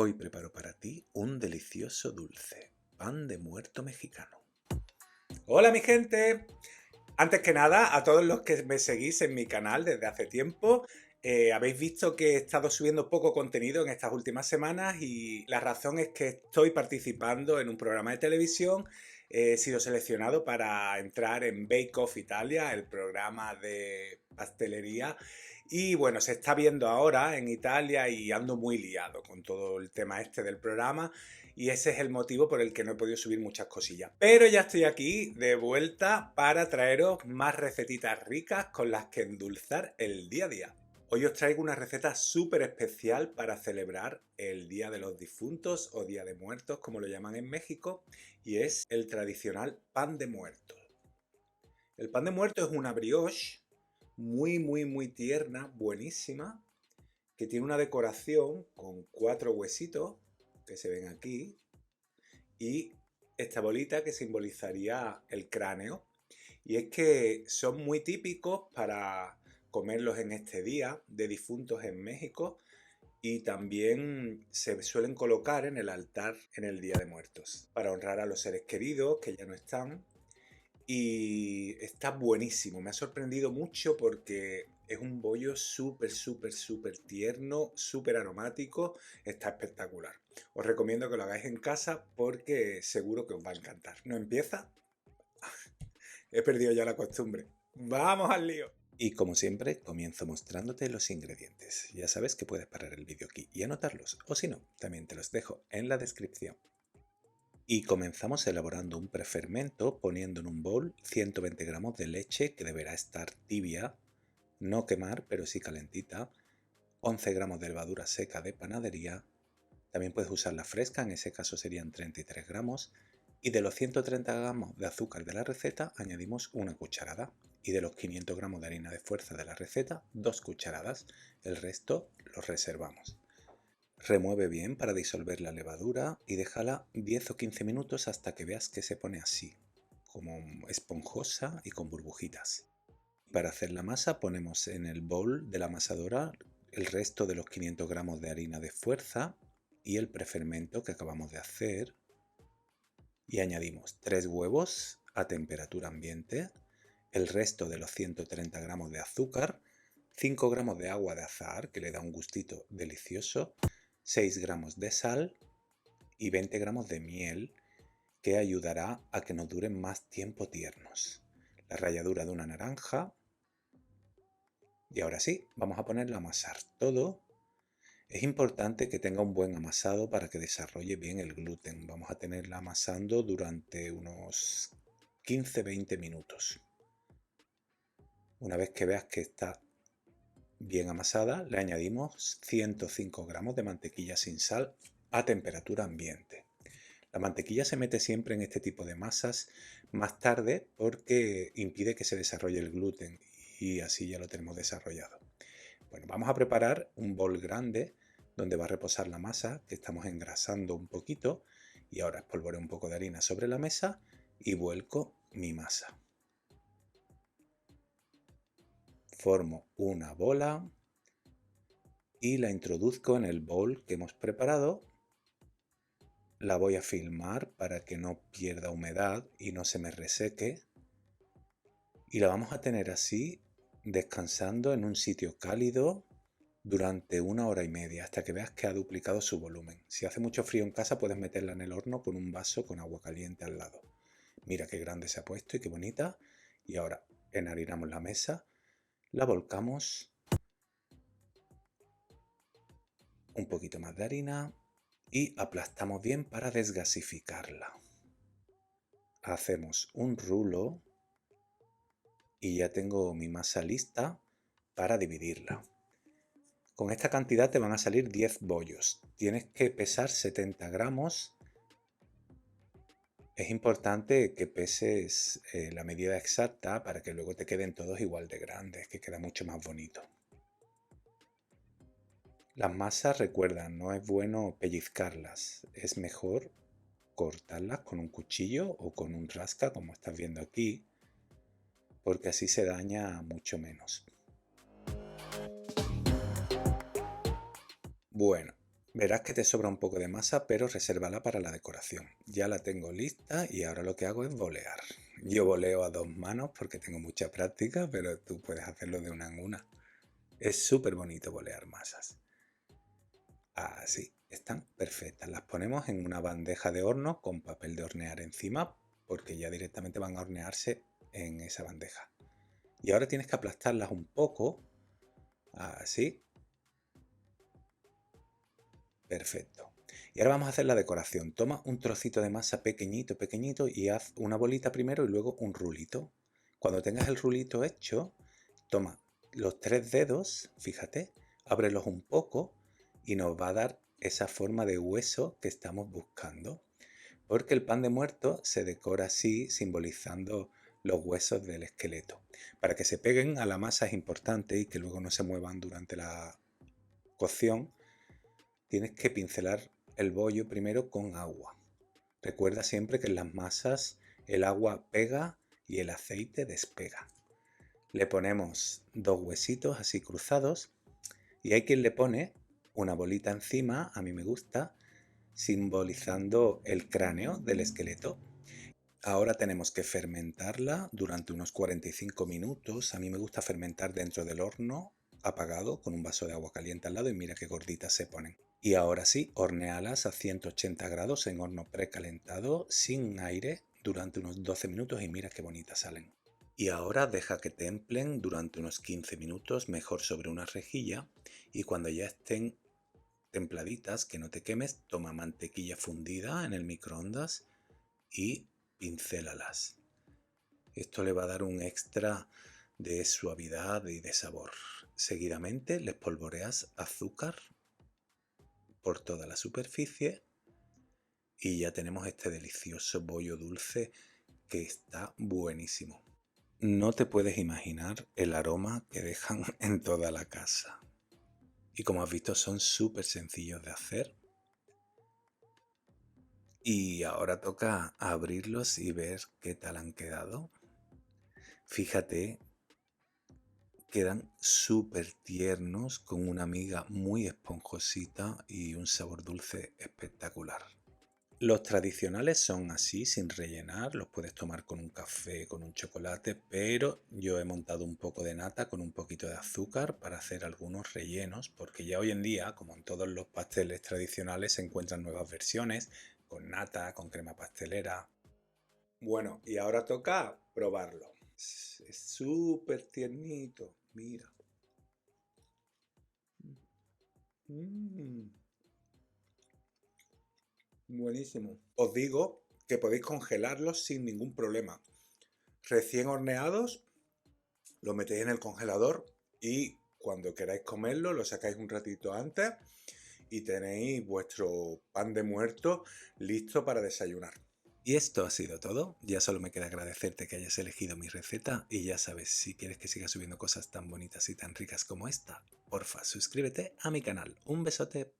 Hoy preparo para ti un delicioso dulce, pan de muerto mexicano. Hola mi gente, antes que nada a todos los que me seguís en mi canal desde hace tiempo, habéis visto que he estado subiendo poco contenido en estas últimas semanas y la razón es que estoy participando en un programa de televisión. He sido seleccionado para entrar en Bake Off Italia, el programa de pastelería. Y bueno, se está viendo ahora en Italia y ando muy liado con todo el tema este del programa. Y ese es el motivo por el que no he podido subir muchas cosillas. Pero ya estoy aquí de vuelta para traeros más recetitas ricas con las que endulzar el día a día. Hoy os traigo una receta súper especial para celebrar el Día de los Difuntos o Día de Muertos, como lo llaman en México, y es el tradicional pan de muertos. El pan de muertos es una brioche muy tierna, buenísima, que tiene una decoración con 4 huesitos que se ven aquí y esta bolita que simbolizaría el cráneo. Y es que son muy típicos para comerlos en este día de difuntos en México y también se suelen colocar en el altar en el Día de Muertos para honrar a los seres queridos que ya no están. Y está buenísimo, me ha sorprendido mucho porque es un bollo súper tierno, súper aromático, está espectacular. Os recomiendo que lo hagáis en casa porque seguro que os va a encantar. ¿No empieza? He perdido ya la costumbre. ¡Vamos al lío! Y como siempre, comienzo mostrándote los ingredientes. Ya sabes que puedes parar el vídeo aquí y anotarlos, o si no, también te los dejo en la descripción. Y comenzamos elaborando un prefermento poniendo en un bol 120 gramos de leche que deberá estar tibia, no quemar pero sí calentita, 11 gramos de levadura seca de panadería, también puedes usarla fresca, en ese caso serían 33 gramos, y de los 130 gramos de azúcar de la receta añadimos una cucharada, y de los 500 gramos de harina de fuerza de la receta 2 cucharadas, el resto los reservamos. Remueve bien para disolver la levadura y déjala 10 o 15 minutos hasta que veas que se pone así, como esponjosa y con burbujitas. Para hacer la masa ponemos en el bol de la amasadora el resto de los 500 gramos de harina de fuerza y el prefermento que acabamos de hacer y añadimos 3 huevos a temperatura ambiente, el resto de los 130 gramos de azúcar, 5 gramos de agua de azahar que le da un gustito delicioso, 6 gramos de sal y 20 gramos de miel que ayudará a que nos duren más tiempo tiernos. La ralladura de una naranja. Y ahora sí, vamos a ponerlo a amasar todo. Es importante que tenga un buen amasado para que desarrolle bien el gluten. Vamos a tenerla amasando durante unos 15-20 minutos. Una vez que veas que está bien amasada, le añadimos 105 gramos de mantequilla sin sal a temperatura ambiente. La mantequilla se mete siempre en este tipo de masas más tarde porque impide que se desarrolle el gluten y así ya lo tenemos desarrollado. Bueno, vamos a preparar un bol grande donde va a reposar la masa que estamos engrasando un poquito y ahora espolvoreo un poco de harina sobre la mesa y vuelco mi masa. Formo una bola y la introduzco en el bol que hemos preparado. La voy a filmar para que no pierda humedad y no se me reseque. Y la vamos a tener así descansando en un sitio cálido durante 1 hora y media hasta que veas que ha duplicado su volumen. Si hace mucho frío en casa puedes meterla en el horno con un vaso con agua caliente al lado. Mira qué grande se ha puesto y qué bonita. Y ahora enharinamos la mesa, la volcamos, un poquito más de harina y aplastamos bien para desgasificarla. Hacemos un rulo y ya tengo mi masa lista para dividirla. Con esta cantidad te van a salir 10 bollos. Tienes que pesar 70 gramos. Es importante que peses la medida exacta para que luego te queden todos igual de grandes, que queda mucho más bonito. Las masas, recuerda, no es bueno pellizcarlas. Es mejor cortarlas con un cuchillo o con un rasca, como estás viendo aquí, porque así se daña mucho menos. Bueno, Verás que te sobra un poco de masa, pero resérvala para la decoración. Ya la tengo lista y ahora lo que hago es bolear. Yo boleo a dos manos porque tengo mucha práctica, pero tú puedes hacerlo de una en una. Es súper bonito bolear masas. Así, están perfectas. Las ponemos en una bandeja de horno con papel de hornear encima porque ya directamente van a hornearse en esa bandeja. Y ahora tienes que aplastarlas un poco. Así. Perfecto. Y ahora vamos a hacer la decoración. Toma un trocito de masa pequeñito, pequeñito y haz una bolita primero y luego un rulito. Cuando tengas el rulito hecho, toma los 3 dedos, fíjate, ábrelos un poco y nos va a dar esa forma de hueso que estamos buscando. Porque el pan de muerto se decora así, simbolizando los huesos del esqueleto. Para que se peguen a la masa es importante y que luego no se muevan durante la cocción. Tienes que pincelar el bollo primero con agua. Recuerda siempre que en las masas el agua pega y el aceite despega. Le ponemos 2 huesitos así cruzados y hay quien le pone una bolita encima, a mí me gusta, simbolizando el cráneo del esqueleto. Ahora tenemos que fermentarla durante unos 45 minutos. A mí me gusta fermentar dentro del horno apagado con un vaso de agua caliente al lado y mira qué gorditas se ponen. Y ahora sí, hornéalas a 180 grados en horno precalentado sin aire durante unos 12 minutos y mira qué bonitas salen. Y ahora deja que templen durante unos 15 minutos, mejor sobre una rejilla, y cuando ya estén templaditas, que no te quemes, toma mantequilla fundida en el microondas y pincélalas. Esto le va a dar un extra de suavidad y de sabor. Seguidamente le espolvoreas azúcar por toda la superficie y ya tenemos este delicioso bollo dulce que está buenísimo. No te puedes imaginar el aroma que dejan en toda la casa. Y como has visto son súper sencillos de hacer. Y ahora toca abrirlos y ver qué tal han quedado. Fíjate, quedan súper tiernos con una miga muy esponjosita y un sabor dulce espectacular. Los tradicionales son así, sin rellenar, los puedes tomar con un café, con un chocolate, pero yo he montado un poco de nata con un poquito de azúcar para hacer algunos rellenos, porque ya hoy en día, como en todos los pasteles tradicionales, se encuentran nuevas versiones, con nata, con crema pastelera. Bueno, y ahora toca probarlo. Es súper tiernito, mira. Mm, buenísimo. Os digo que podéis congelarlos sin ningún problema. Recién horneados, lo metéis en el congelador y cuando queráis comerlo, lo sacáis un ratito antes y tenéis vuestro pan de muerto listo para desayunar. Y esto ha sido todo. Ya solo me queda agradecerte que hayas elegido mi receta y ya sabes, si quieres que siga subiendo cosas tan bonitas y tan ricas como esta, porfa, suscríbete a mi canal. Un besote.